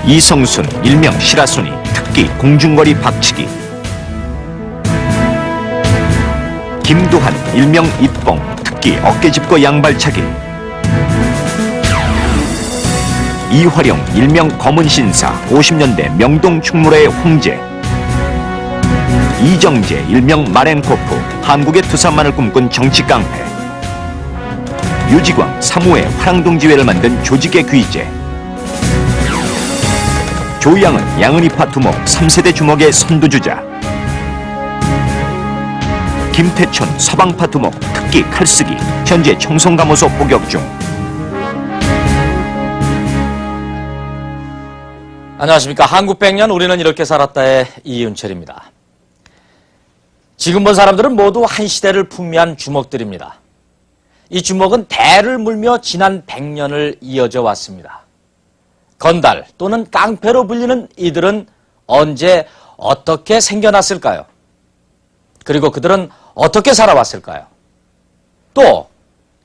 이성순 일명 시라소니, 특기 공중거리 박치기. 김두한 일명 입봉, 특기 어깨 짚고 양발차기. 이화령 일명 검은신사, 50년대 명동 충무로의 황제. 이정재 일명 마렌코프, 한국의 투사만을 꿈꾼 정치깡패. 유지광 3호의 화랑동지회를 만든 조직의 귀재. 조양은 양은이파 두목 3세대 주목의 선두주자. 김태촌 서방파 두목, 특기 칼쓰기, 현재 청송감호소 복역 중. 안녕하십니까. 한국 100년 우리는 이렇게 살았다의 이윤철입니다. 지금 본 사람들은 모두 한 시대를 풍미한 주먹들입니다. 이 주먹은 대를 물며 지난 100년을 이어져 왔습니다. 건달 또는 깡패로 불리는 이들은 언제 어떻게 생겨났을까요? 그리고 그들은 어떻게 살아왔을까요? 또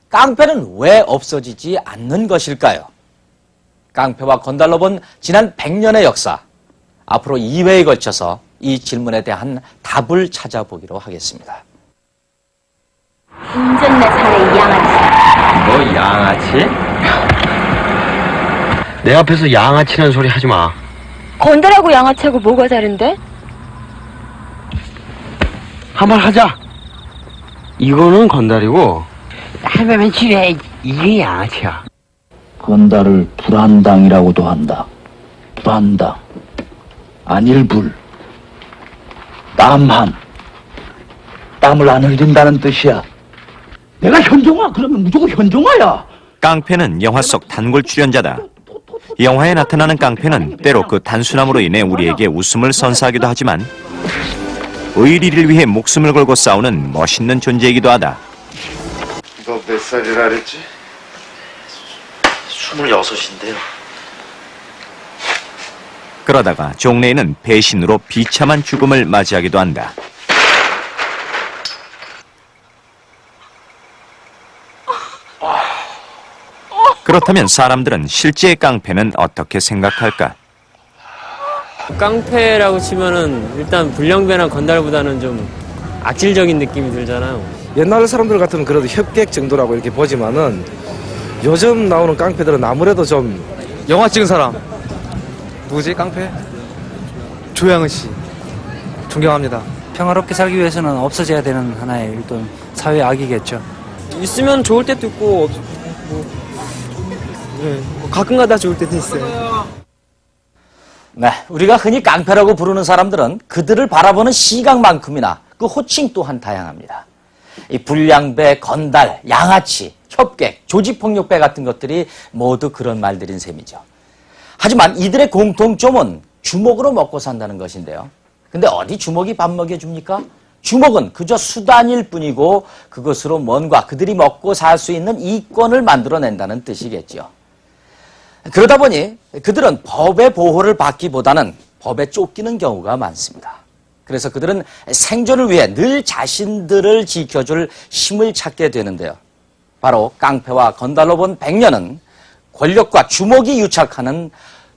깡패는 왜 없어지지 않는 것일까요? 깡패와 건달로 본 지난 100년의 역사, 앞으로 2회에 걸쳐서 이 질문에 대한 답을 찾아보기로 하겠습니다. 운전내 살의 양아치. 뭐 양아치? 내 앞에서 양아치라는 소리 하지 마. 건달하고 양아치하고 뭐가 다른데? 한 번 하자. 이거는 건달이고 할매면 집에 이게 양아치야. 건달을 불안당이라고도 한다. 불안당, 안일불, 남한, 땀을 안 흘린다는 뜻이야. 내가 현종아 그러면 무조건 현종아야. 깡패는 영화 속 단골 출연자다. 영화에 나타나는 깡패는 때로 그 단순함으로 인해 우리에게 웃음을 선사하기도 하지만 의리를 위해 목숨을 걸고 싸우는 멋있는 존재이기도 하다. 너 몇 살이라 그랬지? 26인데요. 그러다가 종래에는 배신으로 비참한 죽음을 맞이하기도 한다. 그렇다면 사람들은 실제 깡패는 어떻게 생각할까? 깡패라고 치면은 일단 불량배나 건달보다는 좀 악질적인 느낌이 들잖아요. 옛날 사람들 같으면 그래도 협객 정도라고 이렇게 보지만은 요즘 나오는 깡패들은 아무래도 좀 영화 찍은 사람 누구지? 깡패? 조양은 씨 존경합니다. 평화롭게 살기 위해서는 없어져야 되는 하나의 일단 사회 악이겠죠. 있으면 좋을 때도 있고 가끔가다 좋을 때도 있어요. 네, 우리가 흔히 깡패라고 부르는 사람들은 그들을 바라보는 시각만큼이나 그 호칭 또한 다양합니다. 이 불량배, 건달, 양아치, 협객, 조직폭력배 같은 것들이 모두 그런 말들인 셈이죠. 하지만 이들의 공통점은 주먹으로 먹고 산다는 것인데요. 근데 어디 주먹이 밥 먹여줍니까? 주먹은 그저 수단일 뿐이고 그것으로 뭔가 그들이 먹고 살 수 있는 이권을 만들어낸다는 뜻이겠죠. 그러다 보니 그들은 법의 보호를 받기보다는 법에 쫓기는 경우가 많습니다. 그래서 그들은 생존을 위해 늘 자신들을 지켜줄 힘을 찾게 되는데요. 바로 깡패와 건달로 본 100년은 권력과 주먹이 유착하는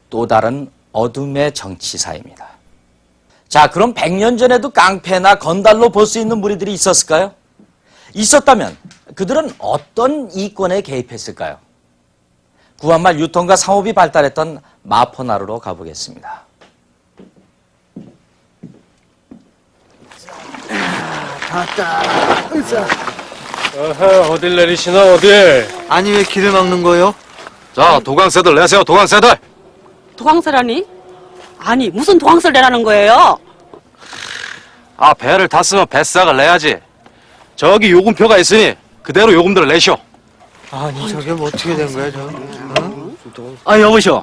또 다른 어둠의 정치사입니다. 자, 그럼 100년 전에도 깡패나 건달로 볼 수 있는 무리들이 있었을까요? 있었다면 그들은 어떤 이권에 개입했을까요? 구한말 유통과 상업이 발달했던 마포나루로 가보겠습니다. 어딜 내리시나 어딜? 아니 왜 길을 막는 거예요? 자 도강새들 내세요. 도강새들. 도강새라니? 아니 무슨 도강새를 내라는 거예요? 아 배를 탔으면 뱃삭을 내야지. 저기 요금표가 있으니 그대로 요금들을 내시오. 아니 저게 뭐 어떻게 된 거야 저? 아 여보시오.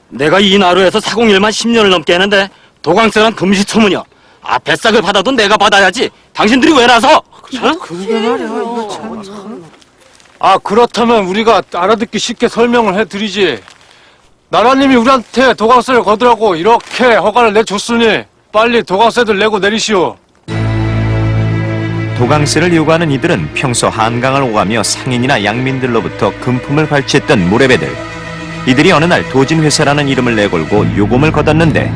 내가 이 나루에서 401만 10년을 넘게 했는데 도강세란 금시초문이야. 아 뱃삭을 받아도 내가 받아야지. 당신들이 왜 나서? 그러게 말이야 이거 참. 아 그렇다면 우리가 알아듣기 쉽게 설명을 해드리지. 나라님이 우리한테 도강세를 거두라고 이렇게 허가를 내줬으니 빨리 도강세들 내고 내리시오. 도강세를 요구하는 이들은 평소 한강을 오가며 상인이나 양민들로부터 금품을 발취했던 무례배들. 이들이 어느 날 도진회사라는 이름을 내걸고 요금을 거뒀는데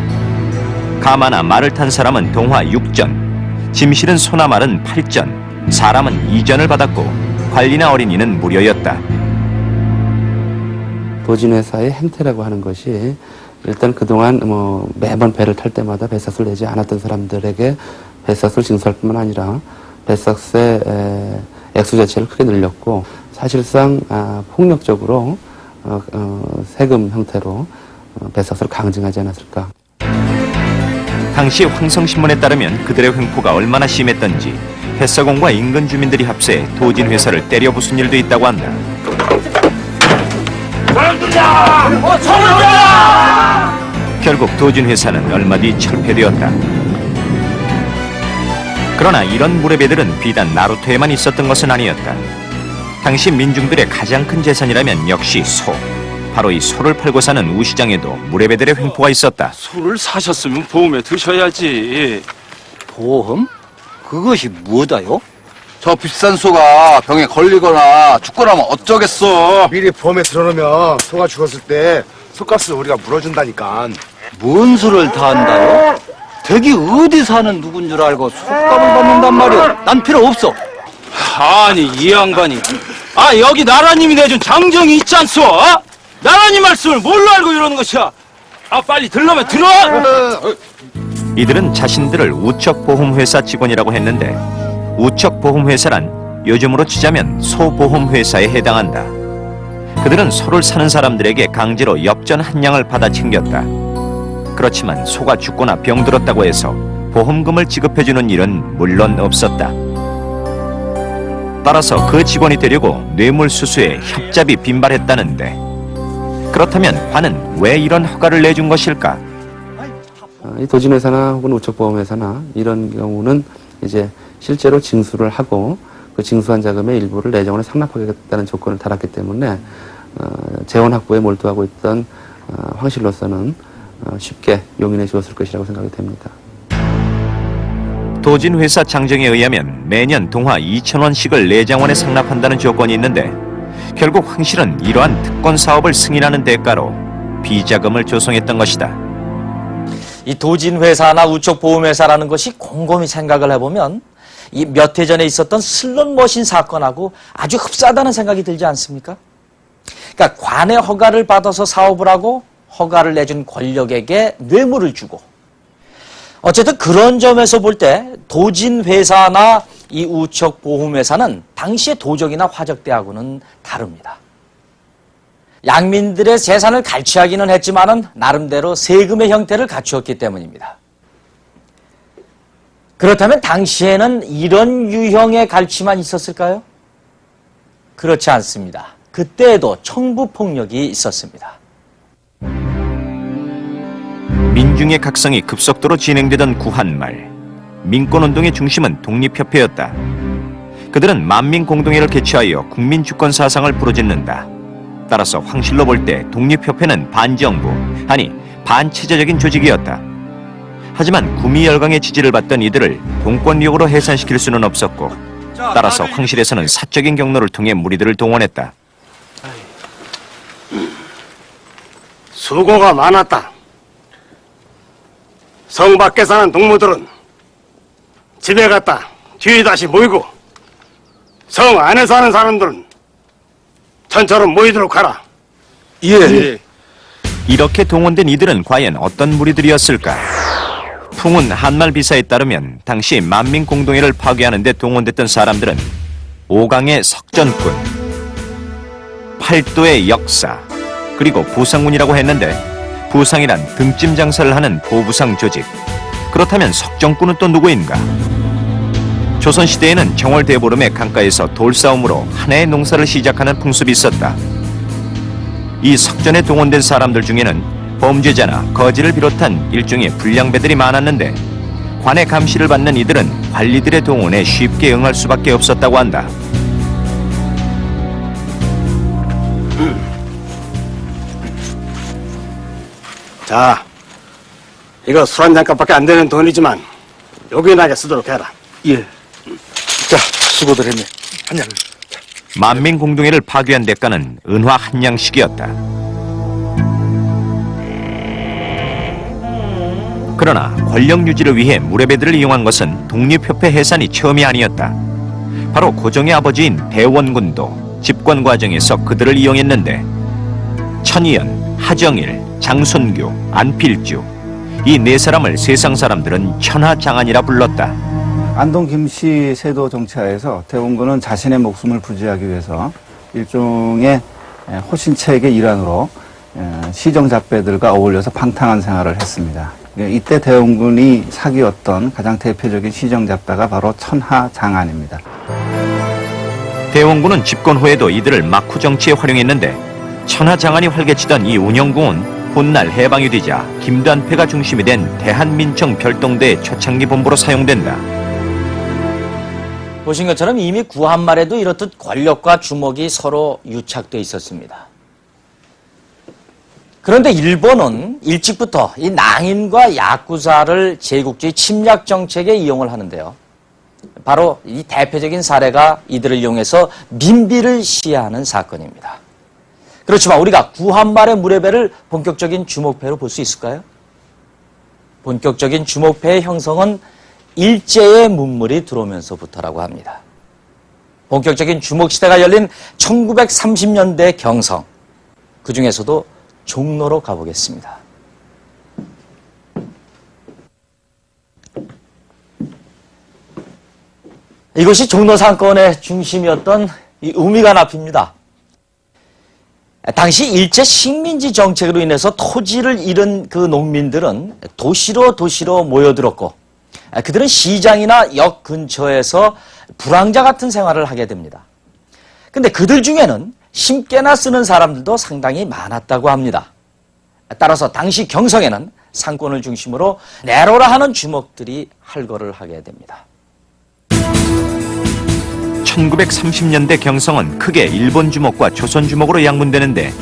가마나 말을 탄 사람은 동화 6전, 짐 실은 소나 말은 8전, 사람은 2전을 받았고 관리나 어린이는 무료였다. 도진회사의 행태라고 하는 것이 일단 그동안 매번 배를 탈 때마다 배삭수를 내지 않았던 사람들에게 배삭수를 징수할 뿐만 아니라 배삭수의 액수 자체를 크게 늘렸고 사실상 폭력적으로 세금 형태로 배삭수를 강증하지 않았을까. 당시 황성신문에 따르면 그들의 횡포가 얼마나 심했던지 뱃사공과 인근 주민들이 합세해 도진회사를 때려 부순 일도 있다고 한다. 결국 도진회사는 얼마 뒤 철폐되었다. 그러나 이런 무례배들은 비단 나루토에만 있었던 것은 아니었다. 당시 민중들의 가장 큰 재산이라면 역시 소. 바로 이 소를 팔고 사는 우시장에도 무례배들의 횡포가 있었다. 소를 사셨으면 보험에 드셔야지. 보험? 그것이 뭐다요? 저 비싼 소가 병에 걸리거나 죽거나면 어쩌겠어. 미리 보험에 들어놓으면 소가 죽었을 때 소값을 우리가 물어준다니까. 뭔 소를 다 한다요? 댁이 어디 사는 누군 줄 알고 속값을 받는단 말이오. 난 필요 없어. 아니 이 양반이 여기 나라님이 내준 장정이 있지 않소? 나라님 말씀을 뭘로 알고 이러는 것이야? 빨리 들러면 들어! 이들은 자신들을 우척보험회사 직원이라고 했는데 우척보험회사란 요즘으로 치자면 소보험회사에 해당한다. 그들은 소를 사는 사람들에게 강제로 엽전 한 양을 받아 챙겼다. 그렇지만 소가 죽거나 병들었다고 해서 보험금을 지급해주는 일은 물론 없었다. 따라서 그 직원이 되려고 뇌물수수에 협잡이 빈발했다는데 그렇다면 관은 왜 이런 허가를 내준 것일까? 이 도진회사나 혹은 우척보험회사나 이런 경우는 이제 실제로 징수를 하고 그 징수한 자금의 일부를 내정으로 상납하겠다는 조건을 달았기 때문에 재원 확보에 몰두하고 있던 황실로서는 쉽게 용인해 주었을 것이라고 생각이 됩니다. 도진회사 장정에 의하면 매년 동화 2,000원씩을 내장원에 상납한다는 조건이 있는데 결국 황실은 이러한 특권 사업을 승인하는 대가로 비자금을 조성했던 것이다. 이 도진회사나 우척보험회사라는 것이 곰곰이 생각을 해보면 이 몇 해 전에 있었던 슬롯머신 사건하고 아주 흡사하다는 생각이 들지 않습니까? 그러니까 관의 허가를 받아서 사업을 하고 허가를 내준 권력에게 뇌물을 주고 어쨌든 그런 점에서 볼 때 도진회사나 이 우척보험회사는 당시의 도적이나 화적대하고는 다릅니다. 양민들의 재산을 갈취하기는 했지만은 나름대로 세금의 형태를 갖추었기 때문입니다. 그렇다면 당시에는 이런 유형의 갈취만 있었을까요? 그렇지 않습니다. 그때에도 청부폭력이 있었습니다. 민중의 각성이 급속도로 진행되던 구한말, 민권운동의 중심은 독립협회였다. 그들은 만민공동회를 개최하여 국민주권 사상을 부르짖는다. 따라서 황실로 볼 때 독립협회는 반정부, 아니 반체제적인 조직이었다. 하지만 구미열강의 지지를 받던 이들을 공권력으로 해산시킬 수는 없었고 따라서 황실에서는 사적인 경로를 통해 무리들을 동원했다. 수고가 많았다. 성 밖에 사는 동무들은 집에 갔다 뒤에 다시 모이고 성 안에 사는 사람들은 전처럼 모이도록 하라. 예. 이렇게 동원된 이들은 과연 어떤 무리들이었을까? 풍운 한말비사에 따르면 당시 만민공동회를 파괴하는 데 동원됐던 사람들은 오강의 석전군, 팔도의 역사, 그리고 부상군이라고 했는데 부상이란 등짐 장사를 하는 보부상 조직. 그렇다면 석정군은 또 누구인가? 조선시대에는 정월대보름의 강가에서 돌싸움으로 한 해의 농사를 시작하는 풍습이 있었다. 이 석전에 동원된 사람들 중에는 범죄자나 거지를 비롯한 일종의 불량배들이 많았는데 관의 감시를 받는 이들은 관리들의 동원에 쉽게 응할 수밖에 없었다고 한다. 자, 이거 술 한 잔값밖에 안 되는 돈이지만 요긴하게 쓰도록 해라. 예. 자, 수고들 했네. 한 잔. 만민공동회를 파괴한 대가는 은화 한 양씩이었다. 그러나 권력 유지를 위해 무례배들을 이용한 것은 독립협회 해산이 처음이 아니었다. 바로 고종의 아버지인 대원군도 집권 과정에서 그들을 이용했는데 천이연, 하정일, 장순규, 안필주 이 네 사람을 세상 사람들은 천하장안이라 불렀다. 안동 김씨 세도 정치하에서 대원군은 자신의 목숨을 부지하기 위해서 일종의 호신책의 일환으로 시정잡배들과 어울려서 방탕한 생활을 했습니다. 이때 대원군이 사귀었던 가장 대표적인 시정잡배가 바로 천하장안입니다. 대원군은 집권 후에도 이들을 막후 정치에 활용했는데 천하장안이 활개치던 이 운영궁은 훗날 해방이 되자 김단패가 중심이 된 대한민청 별동대 초창기 본부로 사용된다. 보신 것처럼 이미 구한말에도 이렇듯 권력과 주목이 서로 유착돼 있었습니다. 그런데 일본은 일찍부터 이 낭인과 야쿠자를 제국주의 침략 정책에 이용을 하는데요. 바로 이 대표적인 사례가 이들을 이용해서 민비를 시해하는 사건입니다. 그렇지만 우리가 구한말의 무례배를 본격적인 주목패로 볼 수 있을까요? 본격적인 주목패의 형성은 일제의 문물이 들어오면서부터라고 합니다. 본격적인 주목시대가 열린 1930년대 경성, 그 중에서도 종로로 가보겠습니다. 이것이 종로 사건의 중심이었던 이 우미관 앞입니다. 당시 일제 식민지 정책으로 인해서 토지를 잃은 그 농민들은 도시로 모여들었고 그들은 시장이나 역 근처에서 불황자 같은 생활을 하게 됩니다. 근데 그들 중에는 심께나 쓰는 사람들도 상당히 많았다고 합니다. 따라서 당시 경성에는 상권을 중심으로 내로라 하는 주목들이 할거를 하게 됩니다. 1930년대 경성은 크게 일본 주목과 조선 주목으로 양분되는데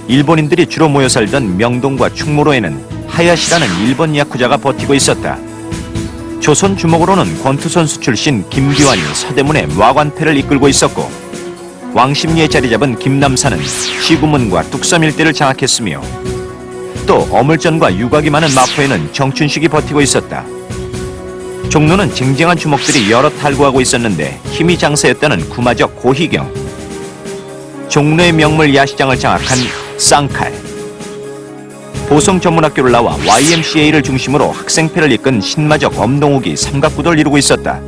일본인들이 주로 모여 살던 명동과 충무로에는 하야시라는 일본 야쿠자가 버티고 있었다. 조선 주목으로는 권투 선수 출신 김기환이 서대문의 와관패를 이끌고 있었고 왕십리에 자리 잡은 김남사는 시구문과 뚝섬 일대를 장악했으며 또 어물전과 유곽이 많은 마포에는 정춘식이 버티고 있었다. 종로는 쟁쟁한 주목들이 여러 탈구하고 있었는데 힘이 장사였다는 구마적 고희경, 종로의 명물 야시장을 장악한 쌍칼, 보성 전문학교를 나와 YMCA를 중심으로 학생패를 이끈 신마적 엄동욱이 삼각구도를 이루고 있었다.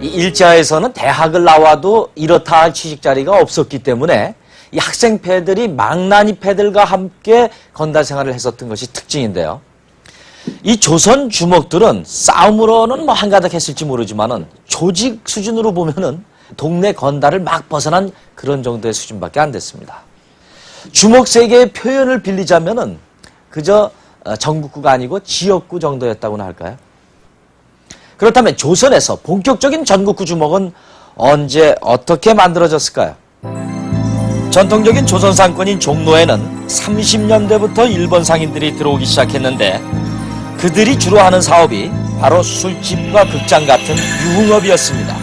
이 일제에서는 대학을 나와도 이렇다 할 취직 자리가 없었기 때문에 이 학생패들이 망나니패들과 함께 건달 생활을 했었던 것이 특징인데요. 이 조선 주목들은 싸움으로는 뭐 한가닥 했을지 모르지만은 조직 수준으로 보면은 동네 건달을 막 벗어난 그런 정도의 수준밖에 안 됐습니다. 주목 세계의 표현을 빌리자면은 그저 전국구가 아니고 지역구 정도였다고나 할까요? 그렇다면 조선에서 본격적인 전국구 주목은 언제 어떻게 만들어졌을까요? 전통적인 조선 상권인 종로에는 30년대부터 일본 상인들이 들어오기 시작했는데 그들이 주로 하는 사업이 바로 술집과 극장 같은 유흥업이었습니다.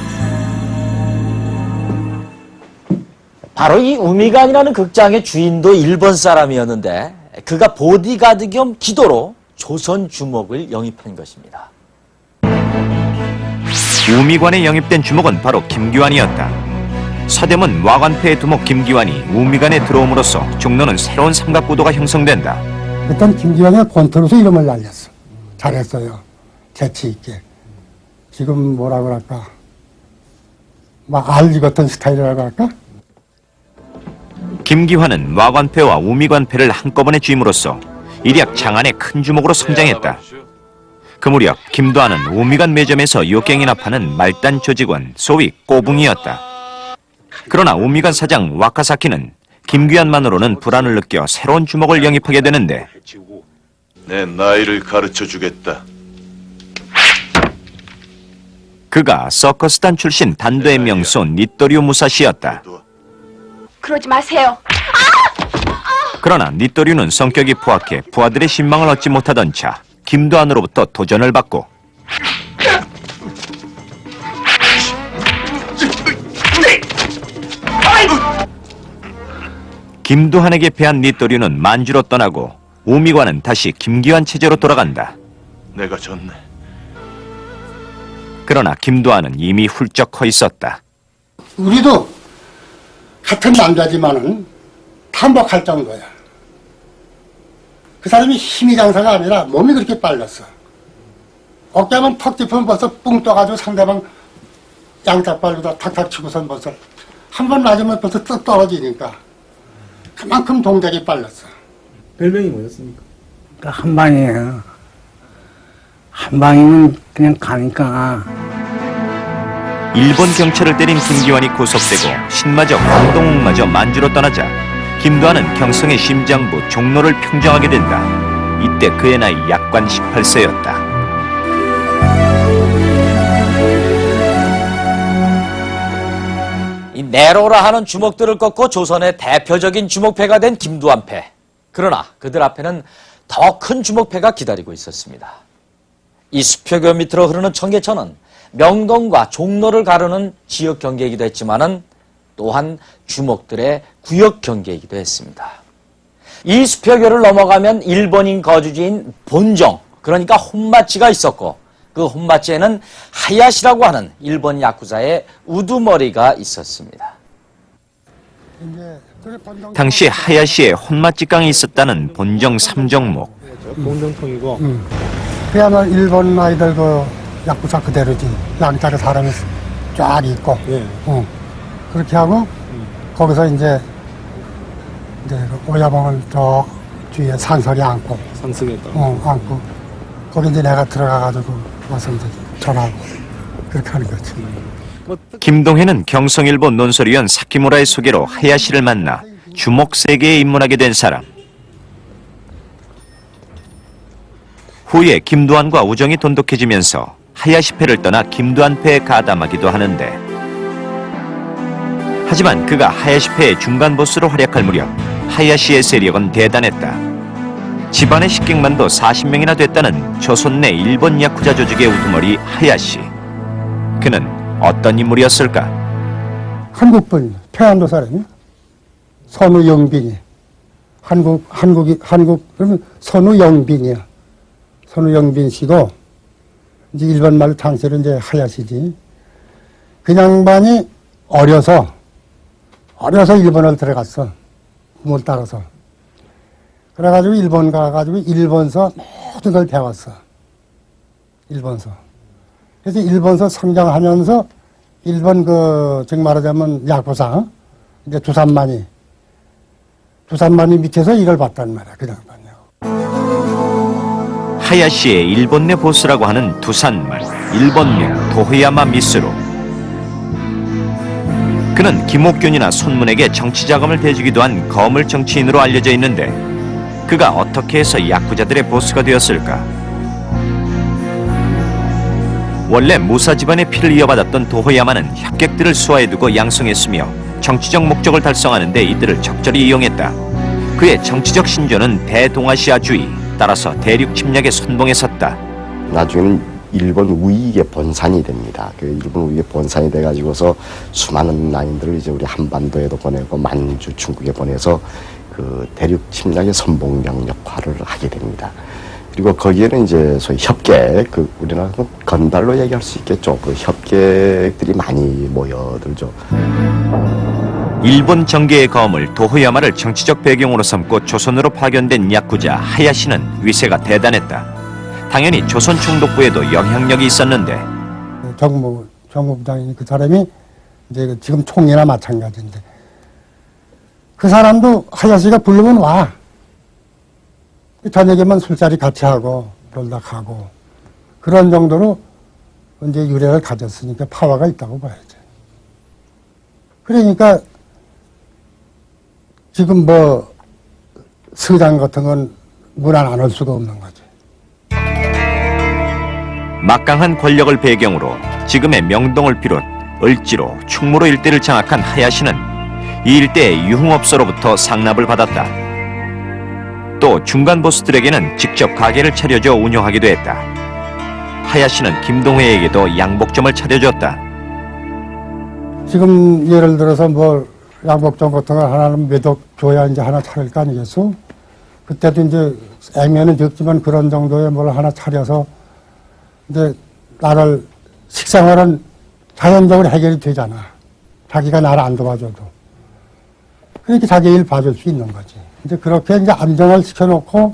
바로 이 우미관이라는 극장의 주인도 일본 사람이었는데 그가 보디가드 겸 기도로 조선 주목을 영입한 것입니다. 우미관에 영입된 주목은 바로 김기환이었다. 서대문 와관패의 두목 김기환이 우미관에 들어옴으로써 종로는 새로운 삼각구도가 형성된다. 일단 김기환의 권투로서 이름을 날렸어. 잘했어요. 재치 있게. 지금 뭐라 그럴까? 막 알리 같은 스타일이라고 할까? 김기환은 와관패와 우미관패를 한꺼번에 쥐임으로써 일약 장안의 큰 주목으로 성장했다. 그 무렵 김도하는 우미관 매점에서 요갱이나 파는 말단 조직원 소위 꼬붕이었다. 그러나 우미관 사장 와카사키는 김기환만으로는 불안을 느껴 새로운 주목을 영입하게 되는데 내 나이를 가르쳐주겠다. 그가 서커스단 출신 단도의 명소 니토리오 무사시였다. 그러지 마세요. 그러나 니토리오는 성격이 포악해 부하들의 신망을 얻지 못하던 차 김도한으로부터 도전을 받고 김도한에게 패한 니토리오는 만주로 떠나고 우미관은 다시 김기환 체제로 돌아간다. 내가 졌네. 그러나 김도환은 이미 훌쩍 커 있었다. 우리도 같은 남자지만은 탐복할 정도야. 그 사람이 힘이 장사가 아니라 몸이 그렇게 빨랐어. 어깨만 턱 짚으면 벌써 뿡 떠가지고 상대방 양짝발로 다 탁탁 치고선 벌써 한 번 맞으면 벌써 뚝 떨어지니까 그만큼 동작이 빨랐어. 별명이 뭐였습니까? 한 방이에요. 한 방이면 그냥 가니까. 일본 경찰을 때린 김기환이 구속되고 신마저 광동욱마저 만주로 떠나자 김도환은 경성의 심장부 종로를 평정하게 된다. 이때 그의 나이 약관 18세였다. 이 네로라 하는 주먹들을 꺾고 조선의 대표적인 주먹패가 된 김두한패. 그러나 그들 앞에는 더 큰 주먹패가 기다리고 있었습니다. 이 수표교 밑으로 흐르는 청계천은 명동과 종로를 가르는 지역 경계이기도 했지만은 또한 주먹들의 구역 경계이기도 했습니다. 이 수표교를 넘어가면 일본인 거주지인 본정, 그러니까 혼마치가 있었고 그 혼마치에는 하야시라고 하는 일본 야쿠자의 우두머리가 있었습니다. 당시 하야시에 혼마찌강이 있었다는 본정 3정목. 공정통이고. 그야말로 일본 아이들 그 야쿠자 그대로지. 양쪽에 사람이 쫙 있고. 예. 그렇게 하고 거기서 이제 그 오야봉을 저 뒤에 산설이 안고. 상승했다. 안고. 거기 이제 내가 들어가가지고 와서 이제 전하고 그렇게 하는 거지. 김동해는 경성일보 논설위원 사키무라의 소개로 하야시를 만나 주먹 세계에 입문하게 된 사람. 후에 김도환과 우정이 돈독해지면서 하야시패를 떠나 김도환패에 가담하기도 하는데, 하지만 그가 하야시패의 중간 보스로 활약할 무렵 하야시의 세력은 대단했다. 집안의 식객만도 40명이나 됐다는 조선 내 일본 야쿠자 조직의 우두머리 하야시. 그는 어떤 인물이었을까? 한국분, 평안도 사람이야. 선우영빈이. 그러면 선우영빈이야. 선우영빈 씨고, 이제 일본 말로 당시로 이제 하야시지. 그 양반이 어려서 일본을 들어갔어. 부모를 따라서. 그래가지고 일본 가가지고 일본서 모든 걸 배웠어. 일본서. 그래서 일본서 성장하면서 일본 즉 말하자면 야구사, 이제 두산만이 밑에서 이걸 봤단 말이야. 그 양반이요. 하야시의 일본 내 보스라고 하는 두산말, 일본명 도호야마 미스루. 그는 김옥균이나 손문에게 정치 자금을 대주기도 한 거물 정치인으로 알려져 있는데, 그가 어떻게 해서 야쿠자들의 보스가 되었을까? 원래 무사 집안의 피를 이어받았던 도호야마는 협객들을 수하해두고 양성했으며 정치적 목적을 달성하는 데 이들을 적절히 이용했다. 그의 정치적 신조는 대동아시아주의, 따라서 대륙 침략에 선봉에 섰다. 나중에는 일본 우익의 본산이 됩니다. 그 일본 우익의 본산이 돼가지고서 수많은 난인들을 이제 우리 한반도에도 보내고 만주, 중국에 보내서 그 대륙 침략의 선봉병 역할을 하게 됩니다. 그리고 거기에는 이제 소위 협객, 우리나라는 건달로 얘기할 수 있겠죠. 그 협객들이 많이 모여들죠. 일본 정계의 거물 도호야마를 정치적 배경으로 삼고 조선으로 파견된 야쿠자 하야시는 위세가 대단했다. 당연히 조선 총독부에도 영향력이 있었는데, 정무부장인 그 사람이 이제 지금 총리나 마찬가지인데, 그 사람도 하야시가 부르면 와. 저녁에만 술자리 같이 하고 놀다 가고 그런 정도로 이제 유래를 가졌으니까 파워가 있다고 봐야죠. 그러니까 지금 서당 같은 건 문안 안 할 수가 없는 거지. 막강한 권력을 배경으로 지금의 명동을 비롯 을지로, 충무로 일대를 장악한 하야시는 이 일대의 유흥업소로부터 상납을 받았다. 또 중간 보스들에게는 직접 가게를 차려줘 운영하기도 했다. 하야시는 김동회에게도 양복점을 차려줬다. 지금 예를 들어서 양복점 같은 거 하나는 매덕 줘야 이제 하나 차릴 거 아니겠어? 그때도 이제 애면은 적지만 그런 정도의 뭘 하나 차려서 이제 나를 식생활은 자연적으로 해결이 되잖아. 자기가 나를 안 도와줘도. 그렇게 자기 일 봐줄 수 있는 거지. 이제 그렇게 이제 안정을 시켜놓고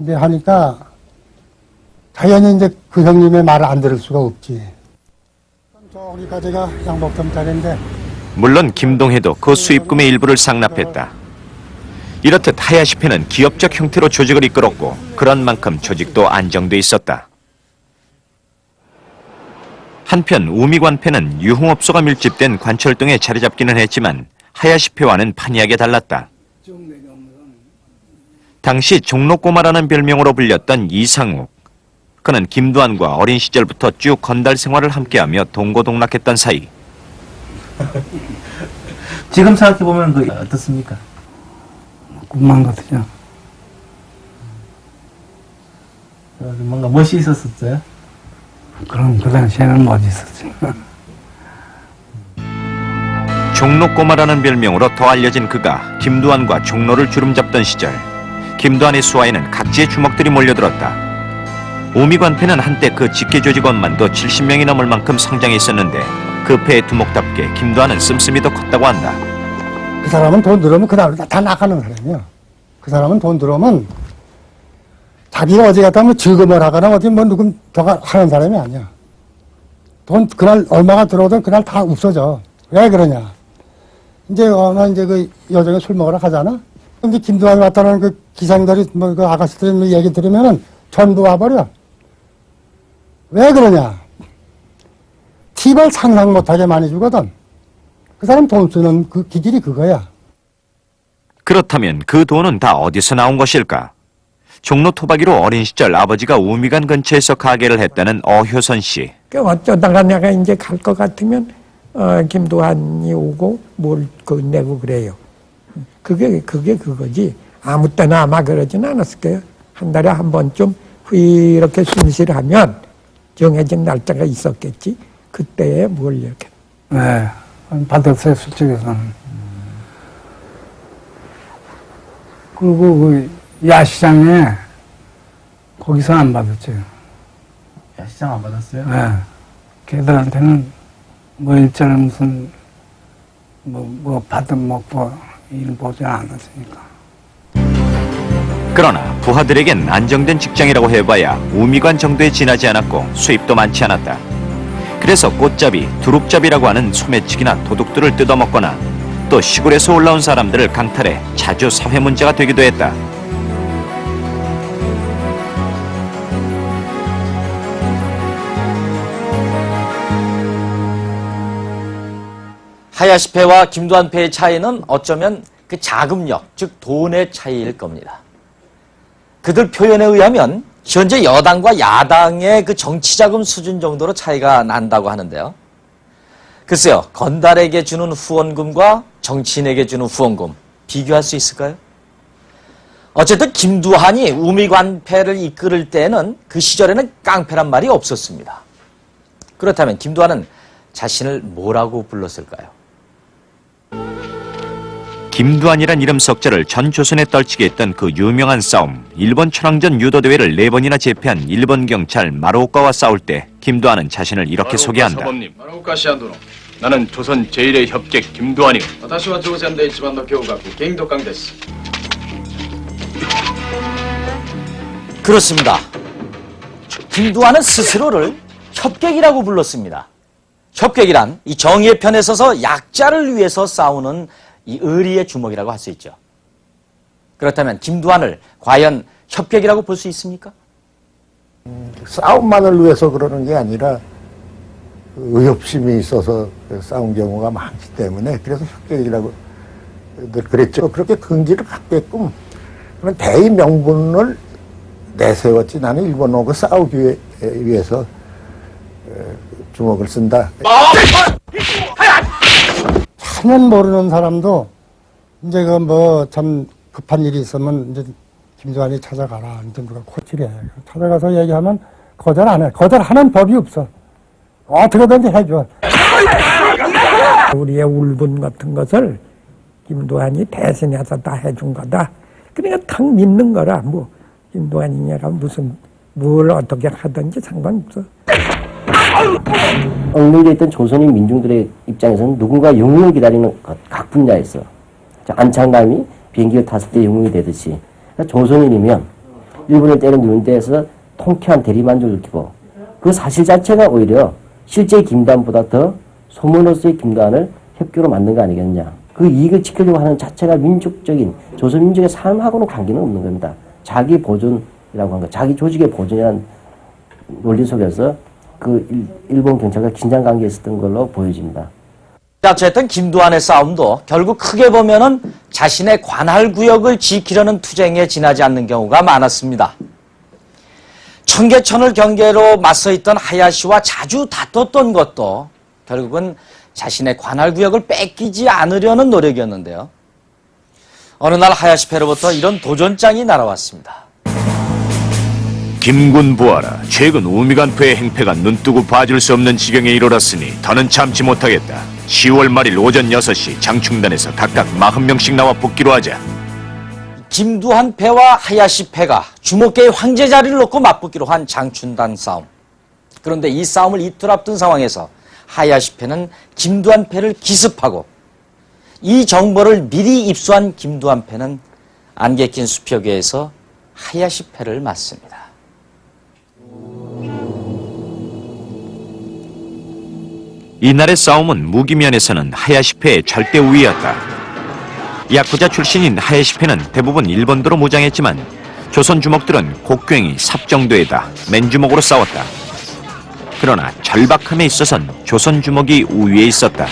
이제 하니까 당연히 이제 그 형님의 말을 안 들을 수가 없지. 저기까지가 양복점짜리인데. 물론 김동해도 그 수입금의 일부를 상납했다. 이렇듯 하야시페는 기업적 형태로 조직을 이끌었고 그런 만큼 조직도 안정돼 있었다. 한편 우미관패는 유흥업소가 밀집된 관철동에 자리 잡기는 했지만 하야시페와는 판이하게 달랐다. 당시 종로꼬마라는 별명으로 불렸던 이상욱. 그는 김두한과 어린 시절부터 쭉 건달 생활을 함께하며 동고동락했던 사이. 지금 생각해보면 그 어떻습니까? 꿈만 같으죠. 뭔가 멋이 있었었어요? 그럼 그 당시에는 못 있었지. 종로꼬마라는 별명으로 더 알려진 그가 김두한과 종로를 주름잡던 시절 김두한의 수하에는 각지의 주먹들이 몰려들었다. 우미관패는 한때 그 직계조직원만도 70명이 넘을 만큼 성장했었는데 그 패의 두목답게 김두한은 씀씀이 더 컸다고 한다. 그 사람은 돈 들어오면 그날 다 나가는 사람이야. 그 사람은 돈 들어오면 자기가 어디 갔다 뭐 즐거움을 하거나 어디 뭐 누군 더 하는 사람이 아니야. 돈 그날 얼마가 들어오든 그날 다 없어져. 왜 그러냐? 이제 어느 이제 그 여정에 술 먹으러 가잖아. 근데 김두한이 왔다는 그 기상들이 뭐 그 아가씨들이 얘기 들으면은 전부 와버려. 왜 그러냐? 팁을 상상 못하게 많이 주거든. 그 사람 돈 쓰는 그 기질이 그거야. 그렇다면 그 돈은 다 어디서 나온 것일까? 종로 토박이로 어린 시절 아버지가 우미관 근처에서 가게를 했다는 어효선 씨. 어쩌다가 내가 이제 갈 것 같으면 김두한이 오고 뭘 내고 그래요. 그게 그거지. 아무 때나 아마 그러진 않았을 거예요. 한 달에 한 번쯤 이렇게 순실하면 정해진 날짜가 있었겠지. 그때에 뭘 이렇게. 네, 받았어요, 술집에서는. 그리고 그 야시장에 거기서 안 받았죠. 야시장 안 받았어요? 네. 걔들한테는 뭐 일전에 무슨 뭐 받은 먹고 일 보지 않았으니까. 그러나 부하들에겐 안정된 직장이라고 해봐야 우미관 정도에 지나지 않았고 수입도 많지 않았다. 그래서 꽃잡이, 두릅잡이라고 하는 소매치기나 도둑들을 뜯어먹거나 또 시골에서 올라온 사람들을 강탈해 자주 사회 문제가 되기도 했다. 하야시패와 김두한패의 차이는 어쩌면 그 자금력, 즉 돈의 차이일 겁니다. 그들 표현에 의하면 현재 여당과 야당의 그 정치자금 수준 정도로 차이가 난다고 하는데요. 글쎄요, 건달에게 주는 후원금과 정치인에게 주는 후원금 비교할 수 있을까요? 어쨌든 김두한이 우미관패를 이끌을 때는 그 시절에는 깡패란 말이 없었습니다. 그렇다면 김두한은 자신을 뭐라고 불렀을까요? 김두한이란 이름 석자를 전 조선에 떨치게 했던 그 유명한 싸움, 일본 천황전 유도대회를 4번이나 제패한 일본 경찰 마루오카와 싸울 때 김두한은 자신을 이렇게 소개한다. 사범님, 마루오카 시한도노. 나는 조선 제1의 협객 김두한이요. 私は朝鮮で一番の強学갱덕강です. 그렇습니다. 김두한은 스스로를 협객이라고 불렀습니다. 협객이란 이 정의의 편에 서서 약자를 위해서 싸우는 이 의리의 주먹이라고 할 수 있죠. 그렇다면 김두한을 과연 협객이라고 볼 수 있습니까? 싸움만을 위해서 그러는 게 아니라 의협심이 있어서 싸운 경우가 많기 때문에 그래서 협객이라고 그랬죠. 그렇게 긍지를 갖게끔 그런 대의 명분을 내세웠지. 나는 일본하고 싸우기 위해서 주먹을 쓴다. 전혀 모르는 사람도 이제 그 뭐 참 급한 일이 있으면 이제 김두한이 찾아가라. 이제 누가 코치래. 찾아가서 얘기하면 거절 안 해. 거절하는 법이 없어. 어떻게든지 해줘. 우리의 울분 같은 것을 김두한이 대신해서 다 해준 거다. 그러니까 탁 믿는 거라. 뭐 김두한이냐라 무슨 뭘 어떻게 하든지 상관없어. 억눌려 있던 조선인 민중들의 입장에서는 누군가 영웅을 기다리는 각 분야에서 안창감이 비행기를 탔을 때 영웅이 되듯이 조선인이면 일본을 때려 누운 데에서 통쾌한 대리만족을 느끼고 그 사실 자체가 오히려 실제 김두한보다 더 소문으로서의 김두한을 협교로 만든 거 아니겠느냐. 그 이익을 지키려고 하는 자체가 민족적인 조선민족의 삶하고는 관계는 없는 겁니다. 자기 보존이라고 하는 것, 자기 조직의 보존이라는 논리 속에서 그 일본 경찰과 긴장 관계에 있었던 걸로 보여집니다. 어쨌든 김두한의 싸움도 결국 크게 보면은 자신의 관할 구역을 지키려는 투쟁에 지나지 않는 경우가 많았습니다. 청계천을 경계로 맞서 있던 하야시와 자주 다퉜던 것도 결국은 자신의 관할 구역을 뺏기지 않으려는 노력이었는데요. 어느 날 하야시 패로부터 이런 도전장이 날아왔습니다. 김군 부하라, 최근 우미간포의 행패가 눈뜨고 봐줄 수 없는 지경에 이르렀으니 더는 참지 못하겠다. 10월 말일 오전 6시 장충단에서 각각 40명씩 나와 복귀로 하자. 김두한 패와 하야시 패가 주목계의 황제 자리를 놓고 맞붙기로 한 장춘단 싸움. 그런데 이 싸움을 이틀 앞둔 상황에서 하야시 패는 김두한 패를 기습하고 이 정보를 미리 입수한 김두한 패는 안개 낀 수표계에서 하야시 패를 맞습니다. 이날의 싸움은 무기면에서는 하야시패의 절대 우위였다. 야쿠자 출신인 하야시패는 대부분 일본도로 무장했지만 조선 주먹들은 곡괭이, 삽 정도에다 맨주먹으로 싸웠다. 그러나 절박함에 있어선 조선 주먹이 우위에 있었다.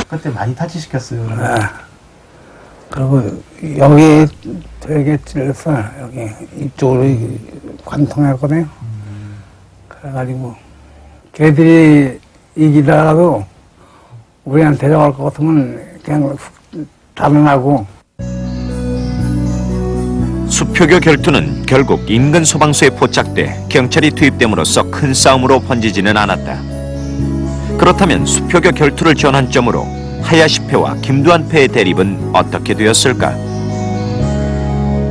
그때 많이 탈취시켰어요. 그리고 여기 되게 찔러서 여기 이쪽으로 관통했거든요. 그래가지고 걔들이 이기다가도 우리한테 데려갈 것 같으면 그냥 단언하고. 수표교 결투는 결국 인근 소방서에 포착돼 경찰이 투입됨으로써 큰 싸움으로 번지지는 않았다. 그렇다면 수표교 결투를 전환점으로 하야시패와 김두한패의 대립은 어떻게 되었을까?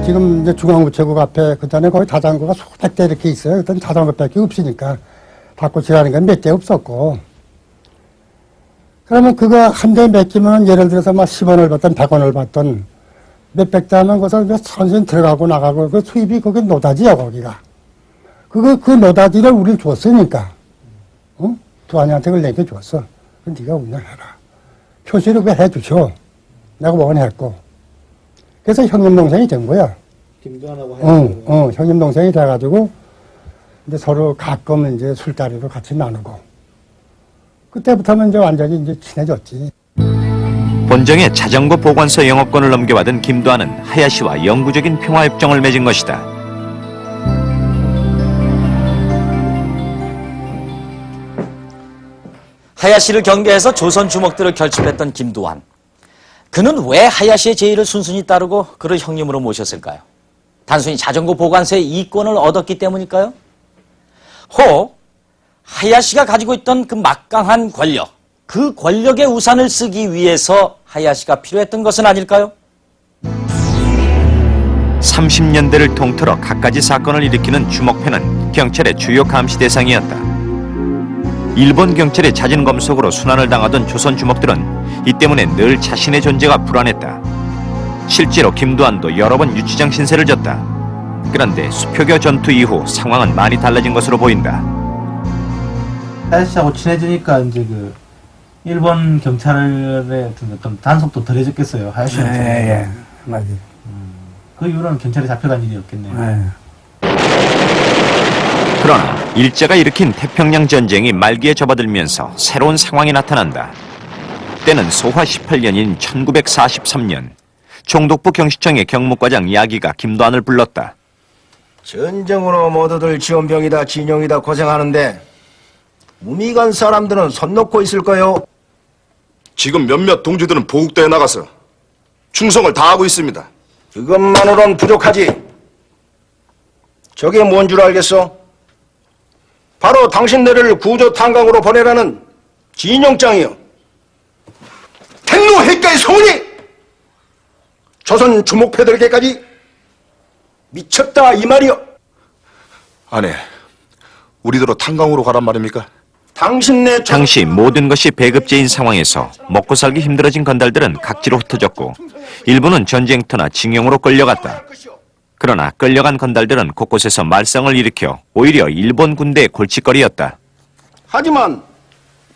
지금 이제 중앙우체국 앞에 그전에 거기 자전거가 수백 대 이렇게 있어요. 그때는 자전거밖에 없으니까 받고 지나는 건 몇 대 없었고. 그러면 그거 한 대 맡기면 예를 들어서 막 10원을 받든 100원을 받든 몇백 대 하면 거기서 선신 들어가고 나가고 그 수입이 거기 노다지야 거기가. 그 노다지를 우리 줬으니까. 어? 두한이한테 그걸 내겨줬어. 그럼 네가 운영해라. 표시를 왜 해주셔. 내가 원했고. 그래서 형님 동생이 된 거야. 김두한하고 형님 동생이 돼가지고 이제 서로 가끔 이제 술자리로 같이 나누고. 그때부터는 이제 완전히 이제 친해졌지. 본정에 자전거 보관소 영업권을 넘겨받은 김두한은 하야시와 영구적인 평화협정을 맺은 것이다. 하야시를 경계해서 조선 주먹들을 결집했던 김두한. 그는 왜 하야시의 제의를 순순히 따르고 그를 형님으로 모셨을까요? 단순히 자전거 보관소의 이권을 얻었기 때문일까요? 혹 하야시가 가지고 있던 그 막강한 권력, 그 권력의 우산을 쓰기 위해서 하야시가 필요했던 것은 아닐까요? 30년대를 통틀어 갖가지 사건을 일으키는 주먹패는 경찰의 주요 감시 대상이었다. 일본 경찰의 잦은 검속으로 순환을 당하던 조선 주먹들은 이 때문에 늘 자신의 존재가 불안했다. 실제로 김두한도 여러 번 유치장 신세를 졌다. 그런데 수표교 전투 이후 상황은 많이 달라진 것으로 보인다. 하야시하고 친해지니까 이제 그 일본 경찰의 어떤 단속도 덜해졌겠어요. 하야시는. 예, 맞아요. 그 이후로는 경찰이 잡혀간 일이 없겠네요. 그러나 일제가 일으킨 태평양 전쟁이 말기에 접어들면서 새로운 상황이 나타난다. 때는 소화 18년인 1943년 총독부 경시청의 경무과장 야기가 김두한을 불렀다. 전쟁으로 모두들 지원병이다 진영이다 고생하는데 우미간 사람들은 손 놓고 있을 거요. 지금 몇몇 동지들은 보국대에 나가서 충성을 다하고 있습니다. 그것만으론 부족하지. 저게 뭔 줄 알겠어? 바로 당신들을 구조 탄광으로 보내라는 진영장이요. 택로 핵가의 소문이 조선 주목패들에게까지 미쳤다 이 말이요. 아니, 우리대로 탄광으로 가란 말입니까? 당신네 당시 모든 것이 배급제인 상황에서 먹고 살기 힘들어진 건달들은 각지로 흩어졌고 일부는 전쟁터나 징용으로 끌려갔다. 그러나 끌려간 건달들은 곳곳에서 말썽을 일으켜 오히려 일본 군대의 골칫거리였다. 하지만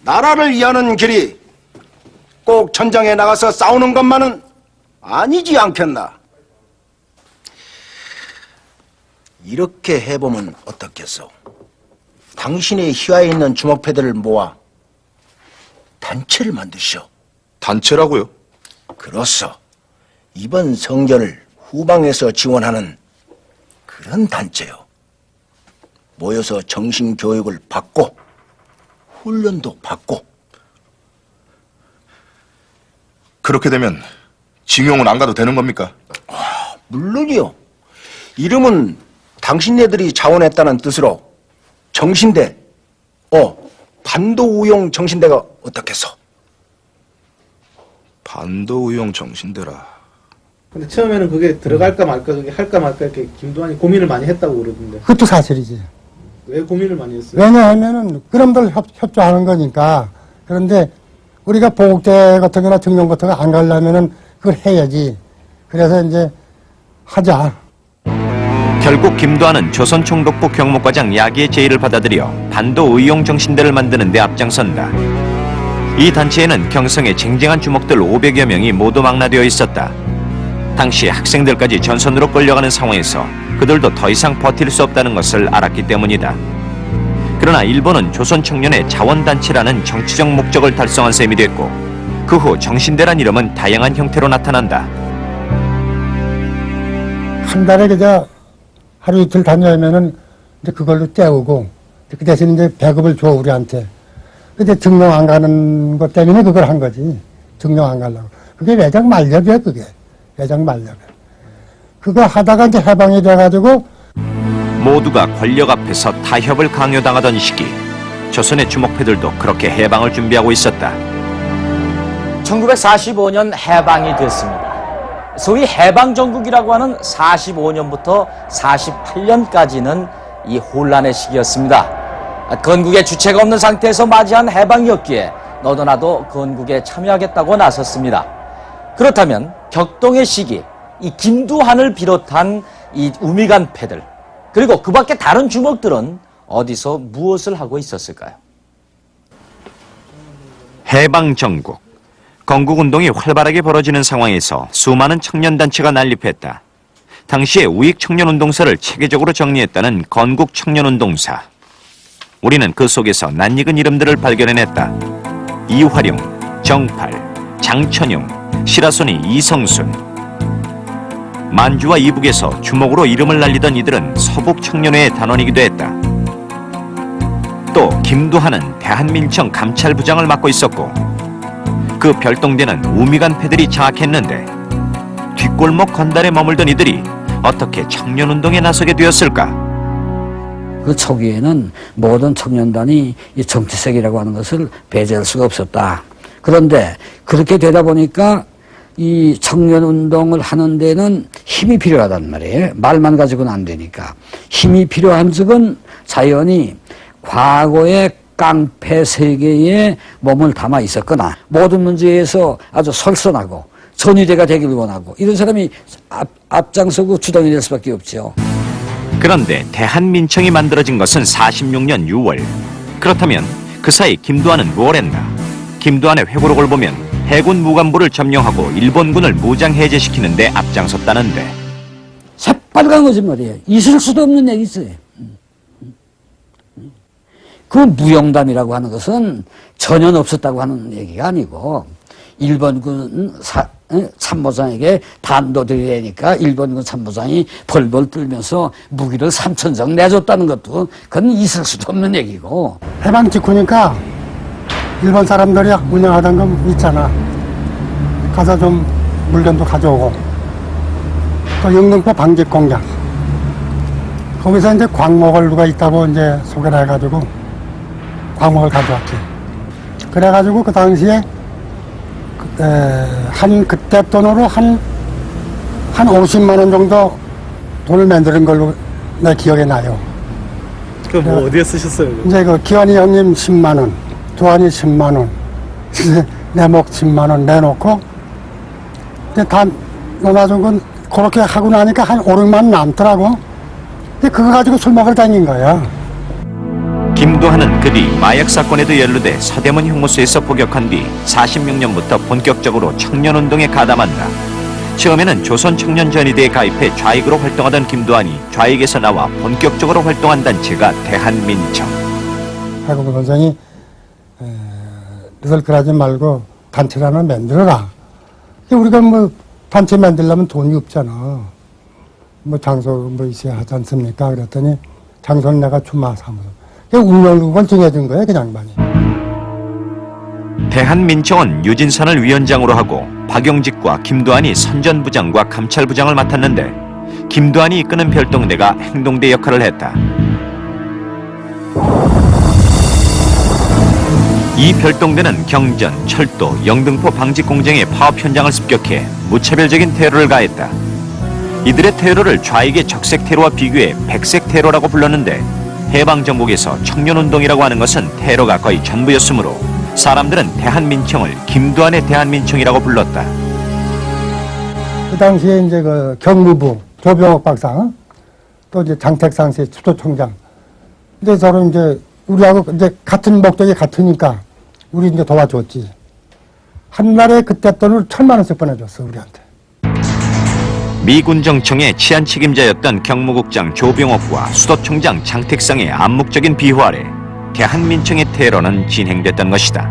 나라를 위하는 길이 꼭 전장에 나가서 싸우는 것만은 아니지 않겠나? 이렇게 해보면 어떻겠소? 당신의 휘하에 있는 주먹패들을 모아 단체를 만드시오. 단체라고요? 그렇소. 이번 성전을 후방에서 지원하는 그런 단체요. 모여서 정신교육을 받고 훈련도 받고. 그렇게 되면 징용은 안 가도 되는 겁니까? 물론이요. 이름은 당신네들이 자원했다는 뜻으로 정신대, 반도우용 정신대가 어떻겠소? 반도우용 정신대라. 근데 처음에는 그게 들어갈까 말까, 그게 할까 말까 이렇게 김두한이 고민을 많이 했다고 그러던데. 그것도 사실이지. 왜 고민을 많이 했어요? 왜냐하면은 그놈들 협조하는 거니까. 그런데 우리가 보국대 같은 거나 등용 같은 거 안 가려면은 그걸 해야지. 그래서 이제 하자. 결국 김두한은 조선총독부 경무과장 야기의 제의를 받아들여 반도의용정신대를 만드는 데 앞장선다. 이 단체에는 경성의 쟁쟁한 주먹들 500여 명이 모두 망라되어 있었다. 당시 학생들까지 전선으로 끌려가는 상황에서 그들도 더 이상 버틸 수 없다는 것을 알았기 때문이다. 그러나 일본은 조선 청년의 자원단체라는 정치적 목적을 달성한 셈이 됐고 그 후 정신대란 이름은 다양한 형태로 나타난다. 한 달에 그저 하루 이틀 다녀오면은 이제 그걸로 때우고 그 대신 이제 배급을 줘 우리한테. 근데 등록 안 가는 것 때문에 그걸 한 거지. 등록 안 가려고. 그게 외장 만력이야 그게. 외장 만력. 그거 하다가 이제 해방이 돼가지고 모두가 권력 앞에서 타협을 강요당하던 시기 조선의 주먹패들도 그렇게 해방을 준비하고 있었다. 1945년 해방이 됐습니다. 소위 해방정국이라고 하는 45년부터 48년까지는 이 혼란의 시기였습니다. 건국의 주체가 없는 상태에서 맞이한 해방이었기에 너도 나도 건국에 참여하겠다고 나섰습니다. 그렇다면 격동의 시기, 이 김두한을 비롯한 이 우미간 패들, 그리고 그 밖에 다른 주먹들은 어디서 무엇을 하고 있었을까요? 해방정국. 건국운동이 활발하게 벌어지는 상황에서 수많은 청년단체가 난립했다. 당시에 우익청년운동사를 체계적으로 정리했다는 건국청년운동사. 우리는 그 속에서 낯익은 이름들을 발견해냈다. 이화룡, 정팔, 장천용, 시라소니 이성순. 만주와 이북에서 주먹으로 이름을 날리던 이들은 서북청년회의 단원이기도 했다. 또 김두한은 대한민청 감찰부장을 맡고 있었고 그 별동대는 우미간 패들이 장악했는데 뒷골목 건달에 머물던 이들이 어떻게 청년운동에 나서게 되었을까? 그 초기에는 모든 청년단이 이 정치색이라고 하는 것을 배제할 수가 없었다. 그런데 그렇게 되다 보니까 이 청년운동을 하는 데는 힘이 필요하단 말이에요. 말만 가지고는 안 되니까. 힘이 필요한 적은 자연히 과거의 깡패 세계에 몸을 담아 있었거나 모든 문제에서 아주 솔선하고 전위대가 되기를 원하고 이런 사람이 앞장서고 주당이 될 수밖에 없죠. 그런데 대한민청이 만들어진 것은 46년 6월. 그렇다면 그 사이 김두한은 뭘 했나? 김두한의 회고록을 보면 해군 무관부를 점령하고 일본군을 무장해제시키는 데 앞장섰다는데. 새빨간 거짓말이에요. 있을 수도 없는 얘기 있어요. 그 무용담이라고 하는 것은 전혀 없었다고 하는 얘기가 아니고 일본군 참모장에게 단도드리려니까 일본군 참모장이 벌벌 떨면서 무기를 3,000정 내줬다는 것도 그건 있을 수도 없는 얘기고. 해방 직후니까 일본 사람들이 운영하던 거 있잖아. 가서 좀 물건도 가져오고 또 영등포 방직공장 거기서 이제 광목을 누가 있다고 이제 소개를 해가지고 광목을 가져왔지. 그래가지고 그 당시에 그때 돈으로 한 50만 원 정도 돈을 만드는 걸로 내 기억에 나요. 그 뭐 어디에 쓰셨어요? 이제 그 기환이 형님 10만 원, 두환이 10만 원, 내 목 10만 원 내놓고 이제 다 논아준 건 그렇게 하고 나니까 한 5, 6만 원 남더라고. 근데 그거 가지고 술 먹으러 다닌 거야. 김두한은 그 뒤 마약 사건에도 연루돼 서대문 형무소에서 복역한 뒤 46년부터 본격적으로 청년운동에 가담한다. 처음에는 조선청년전의대에 가입해 좌익으로 활동하던 김두한이 좌익에서 나와 본격적으로 활동한 단체가 대한민청. 하고 선생이 너들 그러지 말고 단체를 하나 만들어라. 우리가 뭐 단체 만들려면 돈이 없잖아. 뭐 장소 뭐 있어야 하지 않습니까? 그랬더니 장소는 내가 주마 사무소. 운영권 정해준 거야, 그냥 많이. 대한민청은 유진선을 위원장으로 하고 박용직과 김두한이 선전부장과 감찰부장을 맡았는데 김두한이 이끄는 별동대가 행동대 역할을 했다. 이 별동대는 경전, 철도, 영등포 방직 공장의 파업 현장을 습격해 무차별적인 테러를 가했다. 이들의 테러를 좌익의 적색 테러와 비교해 백색 테러라고 불렀는데 해방정국에서 청년운동이라고 하는 것은 테러가 거의 전부였으므로 사람들은 대한민청을 김두한의 대한민청이라고 불렀다. 그 당시에 이제 그 경무부 조병옥 박사, 또 이제 장택상 씨 수도총장. 근데 서로 이제 우리하고 이제 같은 목적이 같으니까 우리 이제 도와줬지. 한 달에 그때 돈을 1,000만 원씩 보내줬어, 우리한테. 미군 정청의 치안 책임자였던 경무국장 조병옥과 수도총장 장택상의 암묵적인 비호 아래 대한민청의 테러는 진행됐던 것이다.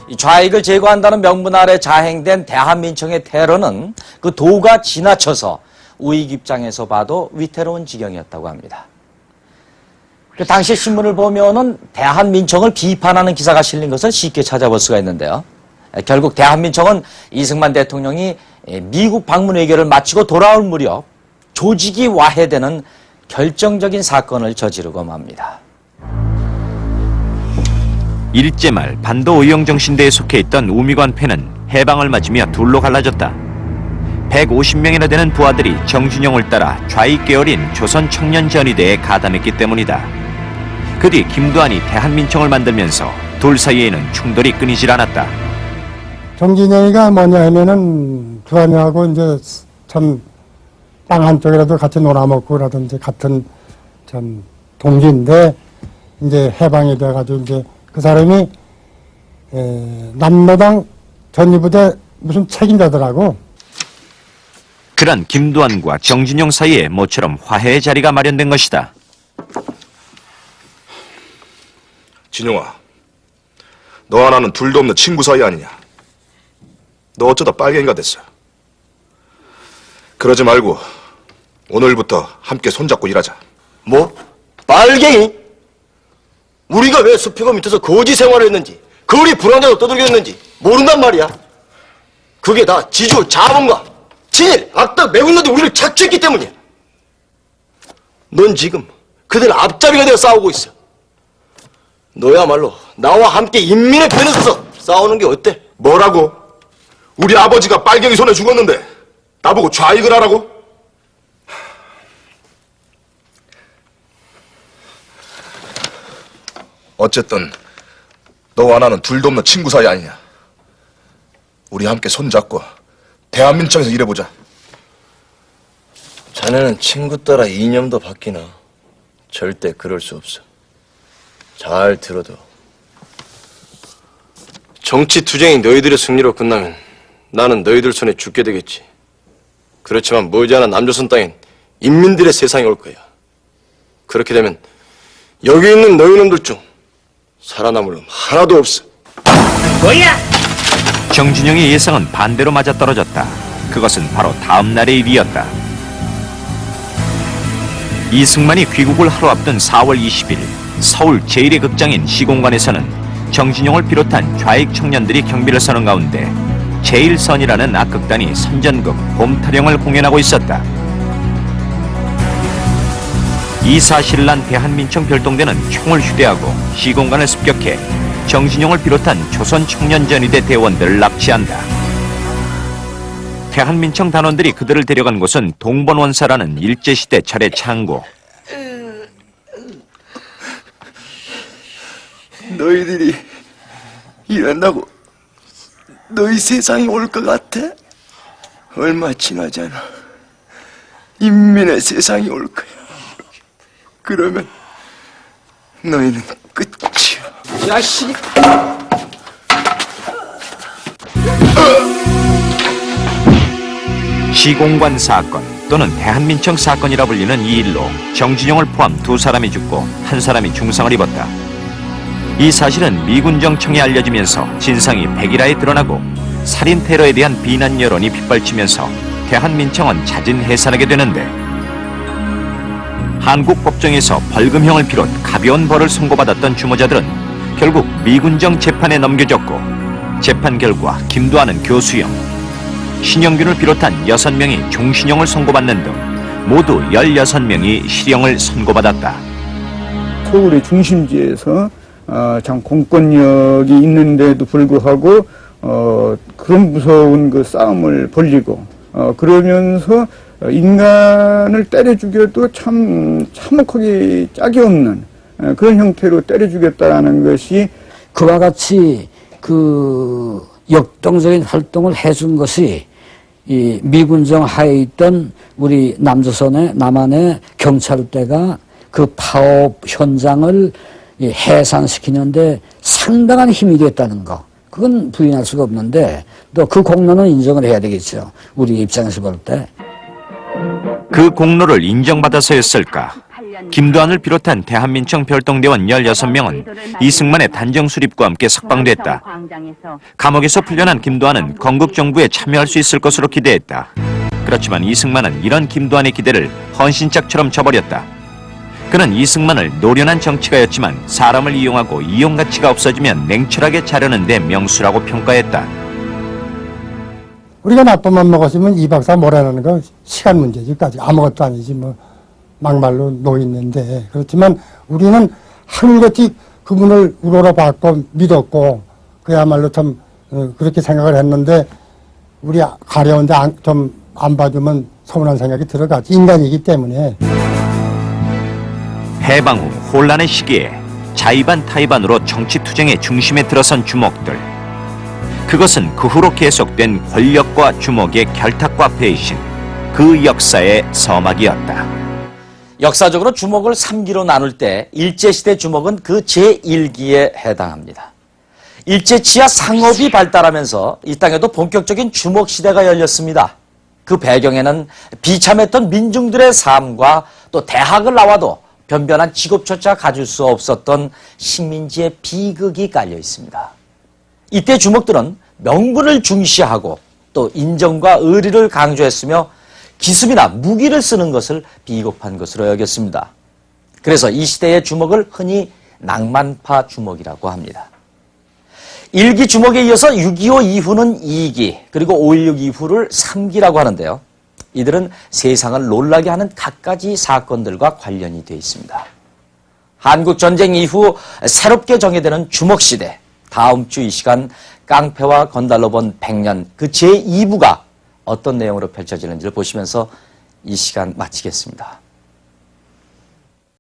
이 좌익을 제거한다는 명분 아래 자행된 대한민청의 테러는 그 도가 지나쳐서 우익 입장에서 봐도 위태로운 지경이었다고 합니다. 그 당시 신문을 보면은 대한민청을 비판하는 기사가 실린 것을 쉽게 찾아볼 수가 있는데요. 결국 대한민청은 이승만 대통령이 미국 방문 외교를 마치고 돌아올 무렵 조직이 와해되는 결정적인 사건을 저지르고 맙니다. 일제 말 반도 의용정신대에 속해 있던 우미관패는 해방을 맞으며 둘로 갈라졌다. 150명이나 되는 부하들이 정준영을 따라 좌익 계열인 조선청년전의대에 가담했기 때문이다. 그 뒤 김두한이 대한민청을 만들면서 둘 사이에는 충돌이 끊이질 않았다. 정진영이가 뭐냐 하면은 두한이하고 이제 참 땅 한쪽이라도 같이 놀아먹고라든지 같은 참 동지인데 이제 해방이 돼가지고 이제 그 사람이 남로당 전위부대 무슨 책임자더라고. 그런 김두한과 정진용 사이에 모처럼 화해의 자리가 마련된 것이다. 진용아, 너와 나는 둘도 없는 친구 사이 아니냐? 너 어쩌다 빨갱이가 됐어? 그러지 말고 오늘부터 함께 손잡고 일하자. 뭐? 빨갱이? 우리가 왜 수표가 밑에서 거지 생활을 했는지, 거리 불안해서 떠들겠는지 모른단 말이야. 그게 다 지주, 자본가, 친일, 악당, 매국노들이 우리를 착취했기 때문이야. 넌 지금 그들 앞잡이가 되어 싸우고 있어. 너야말로 나와 함께 인민의 편에 서서 싸우는 게 어때? 뭐라고? 우리 아버지가 빨갱이 손에 죽었는데 나보고 좌익을 하라고? 어쨌든 너와 나는 둘도 없는 친구 사이 아니냐. 우리 함께 손잡고 대한민청에서 일해보자. 자네는 친구 따라 이념도 바뀌나? 절대 그럴 수 없어. 잘 들어도. 정치 투쟁이 너희들의 승리로 끝나면 나는 너희들 손에 죽게 되겠지. 그렇지만 머지않아 남조선 땅엔 인민들의 세상이 올 거야. 그렇게 되면 여기 있는 너희놈들 중 살아남을 놈 하나도 없어. 뭐야? 정준영의 예상은 반대로 맞아떨어졌다. 그것은 바로 다음 날의 일이었다. 이승만이 귀국을 하루 앞둔 4월 20일 서울 제1의 극장인 시공관에서는 정진용을 비롯한 좌익 청년들이 경비를 서는 가운데 제1선이라는 악극단이 선전극 봄타령을 공연하고 있었다. 이 사실을 난 대한민청 별동대는 총을 휴대하고 시공관을 습격해 정진용을 비롯한 조선청년전의대 대원들을 납치한다. 대한민청 단원들이 그들을 데려간 곳은 동번원사라는 일제시대 철의 창고. 너희들이 이런다고 너희 세상이 올 것 같아? 얼마 지나지 않아 인민의 세상이 올 거야. 그러면 너희는 끝이야. 야씨! 시공관 사건 또는 대한민청 사건이라 불리는 이 일로 정진용을 포함 2사람이 죽고 1사람이 중상을 입었다. 이 사실은 미군정청에 알려지면서 진상이 백일하에 드러나고 살인 테러에 대한 비난 여론이 빗발치면서 대한민청은 자진 해산하게 되는데, 한국 법정에서 벌금형을 비롯 가벼운 벌을 선고받았던 주모자들은 결국 미군정 재판에 넘겨졌고, 재판 결과 김두한은 교수형, 신영균을 비롯한 6명이 종신형을 선고받는 등 모두 16명이 실형을 선고받았다. 서울의 중심지에서 참 공권력이 있는데도 불구하고 그런 무서운 그 싸움을 벌이고 그러면서 인간을 때려 죽여도 참 참혹하게 짝이 없는 그런 형태로 때려 죽였다라는 것이 그와 같이 그 역동적인 활동을 해준 것이 이 미군정 하에 있던 우리 남한의 경찰대가 그 파업 현장을 해산시키는데 상당한 힘이 됐다는 거, 그건 부인할 수가 없는데 또 그 공로는 인정을 해야 되겠죠. 우리 입장에서 볼 때. 그 공로를 인정받아서였을까? 김두한을 비롯한 대한민청 별동대원 16명은 이승만의 단정 수립과 함께 석방됐다. 감옥에서 풀려난 김두한은 건국정부에 참여할 수 있을 것으로 기대했다. 그렇지만 이승만은 이런 김두한의 기대를 헌신짝처럼 쳐버렸다. 그는 이승만을 노련한 정치가였지만 사람을 이용하고 이용가치가 없어지면 냉철하게 자르는 데 명수라고 평가했다. 우리가 나쁜 맘 먹었으면 이 박사 뭐라는 건 시간 문제지. 아무것도 아니지 뭐 막말로 놓이는데, 그렇지만 우리는 하늘같이 그분을 우러러봤고 믿었고 그야말로 참 그렇게 생각을 했는데, 우리 가려운데 좀 안 봐주면 서운한 생각이 들어가지. 인간이기 때문에. 해방 후 혼란의 시기에 자의반 타의반으로 정치투쟁의 중심에 들어선 주목들. 그것은 그 후로 계속된 권력과 주목의 결탁과 배신, 그 역사의 서막이었다. 역사적으로 주목을 3기로 나눌 때 일제시대 주목은 그 제1기에 해당합니다. 일제치하 상업이 발달하면서 이 땅에도 본격적인 주목시대가 열렸습니다. 그 배경에는 비참했던 민중들의 삶과 또 대학을 나와도 변변한 직업조차 가질 수 없었던 식민지의 비극이 깔려 있습니다. 이때 주목들은 명분을 중시하고 또 인정과 의리를 강조했으며 기습이나 무기를 쓰는 것을 비겁한 것으로 여겼습니다. 그래서 이 시대의 주목을 흔히 낭만파 주목이라고 합니다. 1기 주목에 이어서 6.25 이후는 2기, 그리고 5.16 이후를 3기라고 하는데요. 이들은 세상을 놀라게 하는 갖가지 사건들과 관련이 되어 있습니다. 한국전쟁 이후 새롭게 정의되는 주목시대, 다음 주 이 시간 깡패와 건달로 본 100년 그 제2부가 어떤 내용으로 펼쳐지는지를 보시면서 이 시간 마치겠습니다.